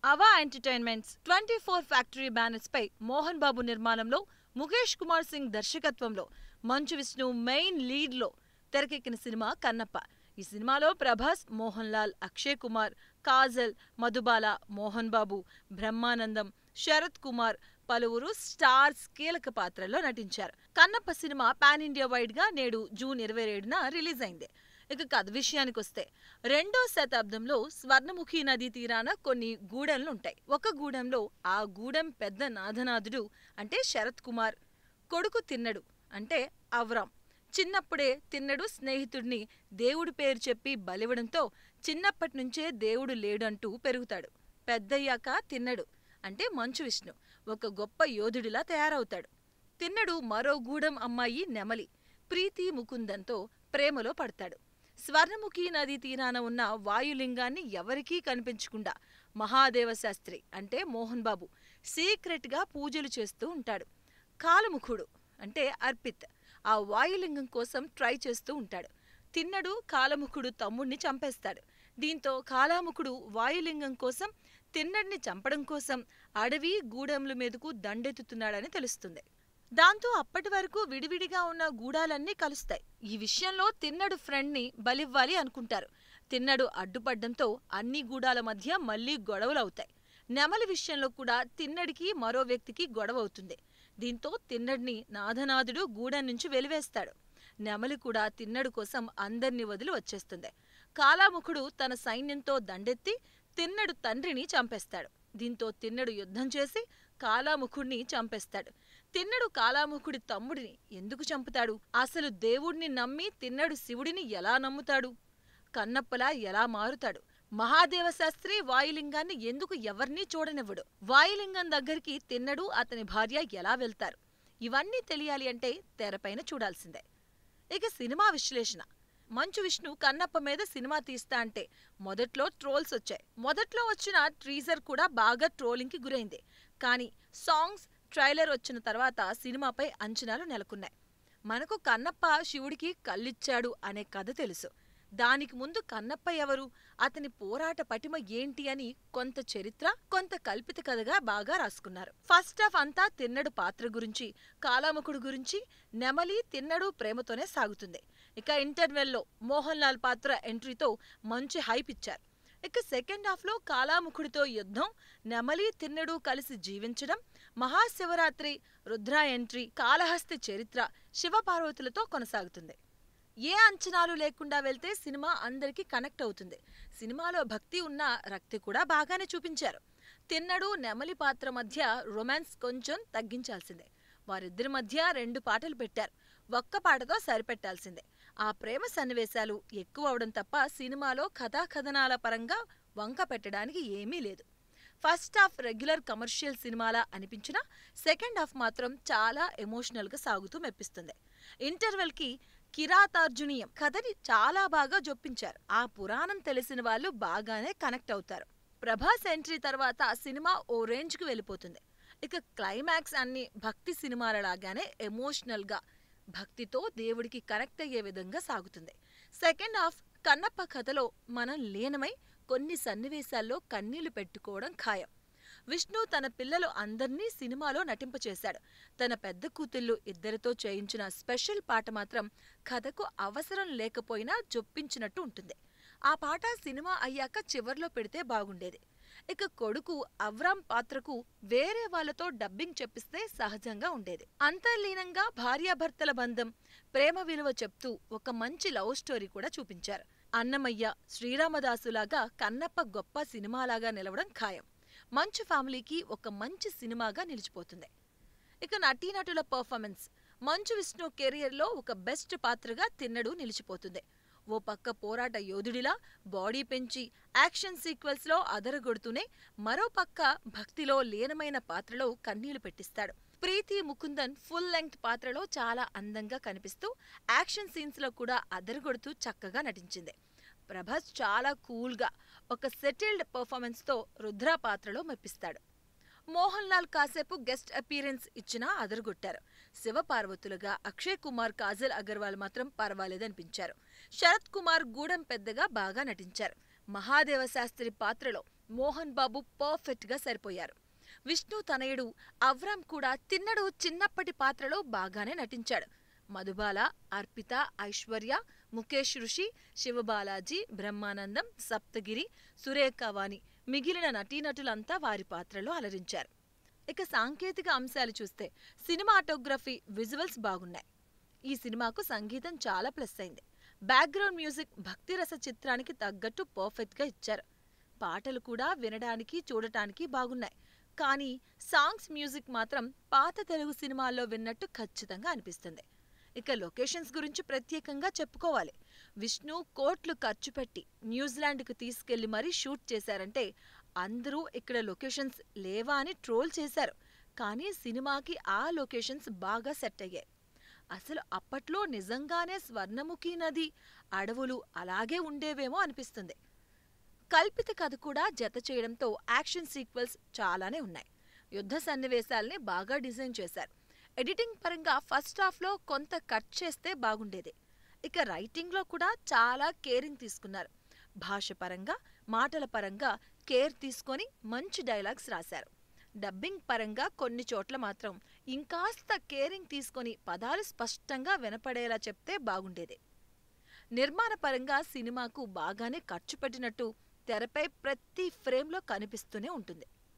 అవా entertainments 24 factory banners పై మోహన్ బాబు నిర్మాణంలో ముఖేష్ కుమార్ సింగ్ దర్శకత్వంలో మంచు విష్ణు మెయిన్ లీడ్ లో తెరకెక్కిన సినిమా కన్నప్ప. ఈ సినిమాలో ప్రభాస్, మోహన్ లాల్, అక్షయ్ కుమార్, కాజల్, మధుబాల, మోహన్ బాబు, బ్రహ్మానందం, శరత్ కుమార్ పలువురు స్టార్స్ కీలక పాత్రల్లో నటించారు. Kannappa cinema pan India wide గా నేడు జూన్ 27న రిలీజ్ అయింది. ఇక కథ విషయానికొస్తే 2వ శతాబ్దంలో స్వర్ణముఖి నదీ తీరాన కొన్ని గూడెంలుంటాయి. ఒక గూడెంలో ఆ గూడెం పెద్ద నాథనాథుడు అంటే శరత్ కుమార్ కొడుకు తిన్నడు అంటే అవరాం. చిన్నప్పుడే తిన్నడు స్నేహితుడిని దేవుడి పేరు చెప్పి బలివ్వడంతో చిన్నప్పటినుంచే దేవుడు లేడంటూ పెరుగుతాడు. పెద్దయ్యాక తిన్నడు అంటే మంచు విష్ణు ఒక గొప్ప యోధుడిలా తయారవుతాడు. తిన్నడు మరో గూడెం అమ్మాయి నెమలి ప్రీతి ముకుందన్తో ప్రేమలో పడతాడు. స్వర్ణముఖి నదీ తీరాన ఉన్న వాయులింగాన్ని ఎవరికీ కనిపించకుండా మహాదేవశాస్త్రి అంటే మోహన్ బాబు సీక్రెట్ గా పూజలు చేస్తూ ఉంటాడు. కాలముఖుడు అంటే అర్పిత్ ఆ వాయులింగం కోసం ట్రై చేస్తూ ఉంటాడు. తిన్నడు కాలముఖుడు తమ్ముణ్ణి చంపేస్తాడు. దీంతో కాలాముఖుడు వాయులింగం కోసం తిన్నడిని చంపడం కోసం అడవి గూడెంల మీదకు దండెత్తుతున్నాడని తెలుస్తుంది. దాంతో అప్పటి వరకు విడివిడిగా ఉన్న గూడాలన్నీ కలుస్తాయి. ఈ విషయంలో తిన్నడు ఫ్రెండ్ ని బలివ్వాలి అనుకుంటారు. తిన్నడు అడ్డుపడ్డంతో అన్ని గూడాల మధ్య మళ్లీ గొడవలవుతాయి. నెమలి విషయంలో కూడా తిన్నడికి మరో వ్యక్తికి గొడవ అవుతుంది. దీంతో తిన్నడిని నాథనాథుడు గూడెం నుంచి వెలివేస్తాడు. నెమలి కూడా తిన్నడు కోసం అందర్నీ వదిలి వచ్చేస్తుంది. కాలాముఖుడు తన సైన్యంతో దండెత్తి తిన్నడు తండ్రిని చంపేస్తాడు. దీంతో తిన్నడు యుద్ధం చేసి కాలాముఖుడిని చంపేస్తాడు. తిన్నడు కాలాముఖుడి తమ్ముడిని ఎందుకు చంపుతాడు? అసలు దేవుణ్ణి నమ్మి తిన్నడు శివుడిని ఎలా నమ్ముతాడు? కన్నప్పలా ఎలా మారుతాడు? మహాదేవశాస్త్రి వాయులింగాన్ని ఎందుకు ఎవర్నీ చూడనివ్వడు? వాయులింగం దగ్గరికి తిన్నడు అతని భార్య ఎలా వెళ్తారు? ఇవన్నీ తెలియాలి అంటే తెరపైన చూడాల్సిందే. ఇక సినిమా విశ్లేషణ. మంచు విష్ణు కన్నప్ప మీద సినిమా తీస్తా అంటే మొదట్లో ట్రోల్స్ వచ్చాయి. మొదట్లో వచ్చిన ట్రీజర్ కూడా బాగా ట్రోలింగ్కి గురైంది. కానీ సాంగ్స్, ట్రైలర్ వచ్చిన తర్వాత సినిమాపై అంచనాలు నెలకొన్నాయి. మనకు కన్నప్ప శివుడికి కళ్ళిచ్చాడు అనే కథ తెలుసు. దానికి ముందు కన్నప్ప ఎవరు, అతని పోరాట పటిమ ఏంటి అని కొంత చరిత్ర, కొంత కల్పిత కథగా బాగా రాసుకున్నారు. ఫస్ట్ హాఫ్ అంతా తిన్నడు పాత్ర గురించి, కాలాముఖుడు గురించి, నెమలి తిన్నడు ప్రేమతోనే సాగుతుంది. ఇక ఇంటర్వెల్లో మోహన్ లాల్ పాత్ర ఎంట్రీతో మంచి హైప్ ఇచ్చారు. ఇక సెకండ్ హాఫ్ లో కాలాముఖుడితో యుద్ధం, నెమలి తిన్నడు కలిసి జీవించడం, మహాశివరాత్రి, రుద్ర ఎంట్రీ, కాళహస్తి చరిత్ర, శివపార్వతులతో కొనసాగుతుంది. ఏ అంచనాలు లేకుండా వెళ్తే సినిమా అందరికీ కనెక్ట్ అవుతుంది. సినిమాలో భక్తి ఉన్న రక్తి కూడా బాగానే చూపించారు. తిన్నడు నెమలి పాత్ర మధ్య రొమాన్స్ కొంచెం తగ్గించాల్సిందే. వారిద్దరి మధ్య 2 పాటలు పెట్టారు. ఒక్క పాటతో సరిపెట్టాల్సిందే. ఆ ప్రేమ సన్నివేశాలు ఎక్కువ అవడం తప్ప సినిమాలో కథాకథనాల పరంగా వంక పెట్టడానికి ఏమీ లేదు. ఫస్ట్ హాఫ్ రెగ్యులర్ కమర్షియల్ సినిమాలా అనిపించినా సెకండ్ హాఫ్ మాత్రం చాలా ఎమోషనల్గా సాగుతూ మెప్పిస్తుంది. ఇంటర్వెల్కి కిరాతార్జునీయం కథని చాలా బాగా జొప్పించారు. ఆ పురాణం తెలిసిన వాళ్ళు బాగానే కనెక్ట్ అవుతారు. ప్రభాస్ ఎంట్రీ తర్వాత సినిమా ఓ రేంజ్కి వెళ్ళిపోతుంది. ఇక క్లైమాక్స్ అన్ని భక్తి సినిమాలలాగానే ఎమోషనల్గా భక్తితో దేవుడికి కనెక్ట్ అయ్యే విధంగా సాగుతుంది. సెకండ్ హాఫ్ కన్నప్ప కథలో మనం లీనమై కొన్ని సన్నివేశాల్లో కన్నీళ్లు పెట్టుకోవడం ఖాయం. విష్ణు తన పిల్లలు అందర్నీ సినిమాలో నటింపచేశాడు. తన పెద్ద కూతుళ్ళు ఇద్దరితో చేయించిన స్పెషల్ పాట మాత్రం కథకు అవసరం లేకపోయినా జొప్పించినట్టు ఉంటుంది. ఆ పాట సినిమా అయ్యాక చివర్లో పెడితే బాగుండేది. ఇక కొడుకు అవరాం పాత్రకు వేరే వాళ్లతో డబ్బింగ్ చెప్పిస్తే సహజంగా ఉండేది. అంతర్లీనంగా భార్యాభర్తల బంధం, ప్రేమ విలువ చెప్తూ ఒక మంచి లవ్ స్టోరీ కూడా చూపించారు. అన్నమయ్య, శ్రీరామదాసులాగా కన్నప్ప గొప్ప సినిమాలాగా నిలవడం ఖాయం. మంచు ఫ్యామిలీకి ఒక మంచి సినిమాగా నిలిచిపోతుంది. ఇక నటీనటుల పర్ఫార్మెన్స్. మంచు విష్ణు కెరియర్లో ఒక బెస్ట్ పాత్రగా తిన్నడు నిలిచిపోతుంది. ఓ పక్క పోరాట యోధుడిలా బాడీ పెంచి యాక్షన్ సీక్వెల్స్ లో అదరగొడుతూనే మరో పక్క భక్తిలో లీనమైన పాత్రలో కన్నీళ్లు పెట్టిస్తాడు. ప్రీతి ముకుందన్ ఫుల్ లెంగ్త్ పాత్రలో చాలా అందంగా కనిపిస్తూ యాక్షన్ సీన్స్ లో కూడా అదరగొడుతూ చక్కగా నటించింది. ప్రభాస్ చాలా కూల్గా ఒక సెటిల్డ్ పర్ఫార్మెన్స్ తో రుద్ర పాత్రలో మెప్పిస్తాడు. మోహన్ లాల్ కాసేపు గెస్ట్ అపీరెన్స్ ఇచ్చినా అదరగొట్టారు. శివపార్వతులుగా అక్షయ్ కుమార్, కాజల్ అగర్వాల్ మాత్రం పర్వాలేదనిపించారు. శరత్ కుమార్ గూడెం పెద్దగా బాగా నటించారు. మహాదేవశాస్త్రి పాత్రలో మోహన్ బాబు పర్ఫెక్ట్ గా సరిపోయారు. విష్ణు తనయుడు అవ్రామ్ కూడా తిన్నడు చిన్నప్పటి పాత్రలో బాగానే నటించాడు. మధుబాల, అర్పిత, ఐశ్వర్య, ముఖేష్ ఋషి, శివబాలాజీ, బ్రహ్మానందం, సప్తగిరి, సురేఖవాణి మిగిలిన నటీనటులంతా వారి పాత్రలో అలరించారు. ఇక సాంకేతిక అంశాలు చూస్తే సినిమాటోగ్రఫీ, విజువల్స్ బాగున్నాయి. ఈ సినిమాకు సంగీతం చాలా ప్లస్ అయింది. బ్యాక్గ్రౌండ్ మ్యూజిక్ భక్తిరస చిత్రానికి తగ్గట్టు పర్ఫెక్ట్గా ఇచ్చారు. పాటలు కూడా వినడానికి, చూడటానికి బాగున్నాయి. కానీ సాంగ్స్, మ్యూజిక్ మాత్రం పాత తెలుగు సినిమాల్లో విన్నట్టు ఖచ్చితంగా అనిపిస్తుంది. ఇక లొకేషన్స్ గురించి ప్రత్యేకంగా చెప్పుకోవాలి. విష్ణు కోట్లు ఖర్చు పెట్టి న్యూజిలాండ్కు తీసుకెళ్లి మరీ షూట్ చేశారంటే అందరూ ఇక్కడ లొకేషన్స్ లేవా అని ట్రోల్ చేశారు. కానీ సినిమాకి ఆ లొకేషన్స్ బాగా సెట్ అయ్యాయి. అసలు అప్పట్లో నిజంగానే స్వర్ణముఖి నది, అడవులు అలాగే ఉండేవేమో అనిపిస్తుంది. కల్పిత కథ కూడా జత చేయడంతో యాక్షన్ సీక్వెల్స్ చాలానే ఉన్నాయి. యుద్ధ సన్నివేశాల్ని బాగా డిజైన్ చేశారు. ఎడిటింగ్ పరంగా ఫస్ట్ హాఫ్లో కొంత కట్ చేస్తే బాగుండేది. ఇక రైటింగ్లో కూడా చాలా కేరింగ్ తీసుకున్నారు. భాష పరంగా, మాటల పరంగా కేర్ తీసుకొని మంచి డైలాగ్స్ రాశారు. డబ్బింగ్ పరంగా కొన్ని చోట్ల మాత్రం ఇంకాస్త కేరింగ్ తీసుకొని పదాలు స్పష్టంగా వినపడేలా చెప్తే బాగుండేది. నిర్మాణ పరంగా సినిమాకు బాగానే ఖర్చు పెట్టినట్టు తెరపై ప్రతి ఫ్రేమ్లో కనిపిస్తూనే ఉంటుంది.